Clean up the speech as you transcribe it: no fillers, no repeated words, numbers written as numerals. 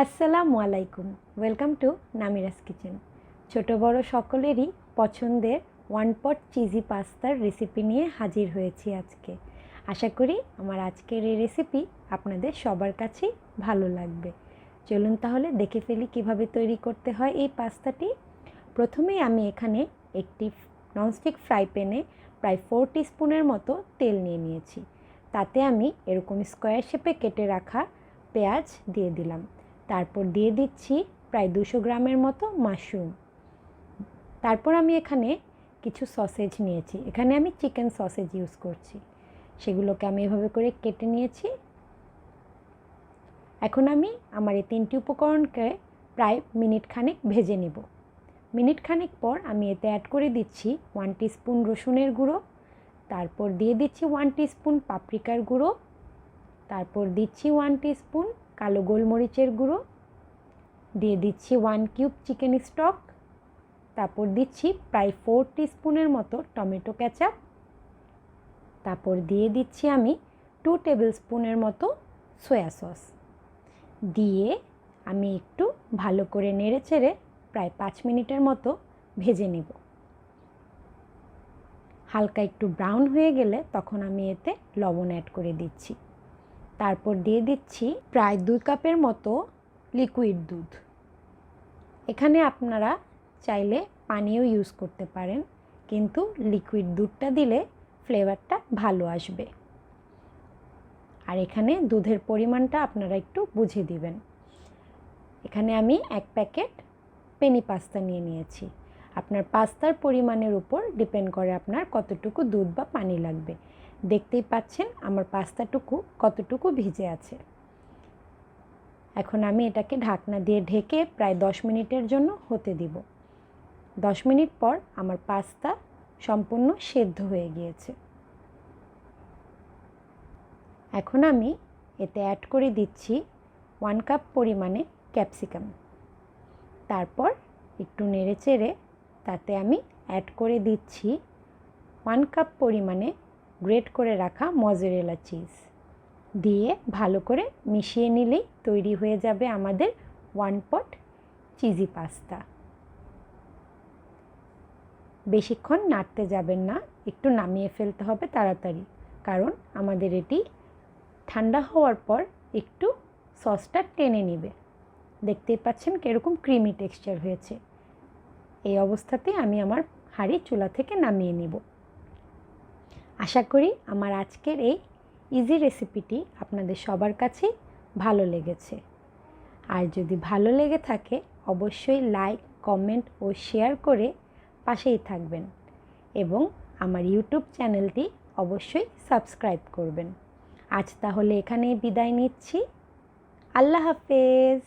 আসসালামু আলাইকুম। Welcome to নামিরাস কিচেন। ছোটো বড়ো সকলেরই পছন্দের ওয়ান পট চিজি পাস্তার রেসিপি নিয়ে হাজির হয়েছি আজকে। আশা করি আমার আজকের এই রেসিপি আপনাদের সবার কাছেই ভালো লাগবে। চলুন তাহলে দেখে ফেলি কিভাবে তৈরি করতে হয় এই পাস্তাটি। প্রথমেই আমি এখানে একটি ননস্টিক ফ্রাই প্যানে প্রায় 4 টিস্পুনের মতো তেল নিয়ে নিয়েছি। তাতে আমি এরকম স্কোয়ার শেপে কেটে রাখা পেঁয়াজ দিয়ে দিলাম। তারপর দিয়ে দিচ্ছি প্রায় 200 গ্রামের মতো মাশরুম। তারপর আমি এখানে কিছু সসেজ নিয়েছি, এখানে আমি চিকেন সসেজ ইউজ করছি। সেগুলোকে আমি এভাবে করে কেটে নিয়েছি। এখন আমি আমার এই 3টি উপকরণকে প্রায় মিনিট খানেক ভেজে নেব। মিনিট খানেক পর আমি এতে অ্যাড করে দিচ্ছি 1 টিস্পুন রসুনের গুঁড়ো, তারপর দিয়ে দিচ্ছি 1 টিস্পুন পাপরিকার গুঁড়ো, তারপর দিচ্ছি 1 টিস্পুন কালো গোলমরিচের গুঁড়ো, দিয়ে দিচ্ছি 1 কিউব চিকেন স্টক, তারপর দিচ্ছি প্রায় 4 টিস্পুনের মতো টমেটো কেচাপ, তারপর দিয়ে দিচ্ছি আমি 2 টেবিল স্পুনের মতো সয়া সস। দিয়ে আমি একটু ভালো করে নেড়েচেড়ে প্রায় 5 মিনিটের মতো ভেজে নেব। হালকা একটু ব্রাউন হয়ে গেলে তখন আমি এতে লবণ অ্যাড করে দিচ্ছি। তারপর দিয়ে দিচ্ছি প্রায় 2 কাপের মতো লিকুইড দুধ। এখানে আপনারা চাইলে পানিও ইউজ করতে পারেন, কিন্তু লিকুইড দুধটা দিলে ফ্লেভারটা ভালো আসবে। আর এখানে দুধের পরিমাণটা আপনারা একটু বুঝে দিবেন। এখানে আমি 1 প্যাকেট পেনি পাস্তা নিয়ে নিয়েছি। আপনার পাস্তার পরিমাণের উপর ডিপেন্ড করে আপনার কতটুকু দুধ বা পানি লাগবে। দেখতেই পাচ্ছেন আমার পাস্তাটুকু কতটুকু ভিজে আছে। এখন আমি এটাকে ঢাকনা দিয়ে ঢেকে প্রায় 10 মিনিটের জন্য হতে দিব। 10 মিনিট পর আমার পাস্তা সম্পূর্ণ সেদ্ধ হয়ে গিয়েছে। এখন আমি এতে অ্যাড করে দিচ্ছি 1 কাপ পরিমাণে ক্যাপসিকাম। তারপর একটু নেড়েচেড়ে তাতে আমি অ্যাড করে দিচ্ছি 1 কাপ পরিমাণে গ্রেট করে রাখা মজেরেলা চিজ। দিয়ে ভালো করে মিশিয়ে নিলেই তৈরি হয়ে যাবে আমাদের ওয়ান পট চিজি পাস্তা। বেশিক্ষণ নাড়তে যাবেন না, একটু নামিয়ে ফেলতে হবে তাড়াতাড়ি, কারণ আমাদের এটি ঠান্ডা হওয়ার পর একটু সসটা টেনে নেবে। দেখতেই পাচ্ছেন কীরকম ক্রিমি টেক্সচার হয়েছে। এই অবস্থাতেই আমি আমার হাঁড়ি চুলা থেকে নামিয়ে নেব। আশা করি আমার আজকের এই ইজি রেসিপিটি আপনাদের সবার কাছেই ভালো লেগেছে। আর যদি ভালো লেগে থাকে অবশ্যই লাইক, কমেন্ট ও শেয়ার করে পাশেই থাকবেন এবং আমার ইউটিউব চ্যানেলটি অবশ্যই সাবস্ক্রাইব করবেন। আজ তাহলে এখানেই বিদায় নিচ্ছি। আল্লাহ হাফেজ।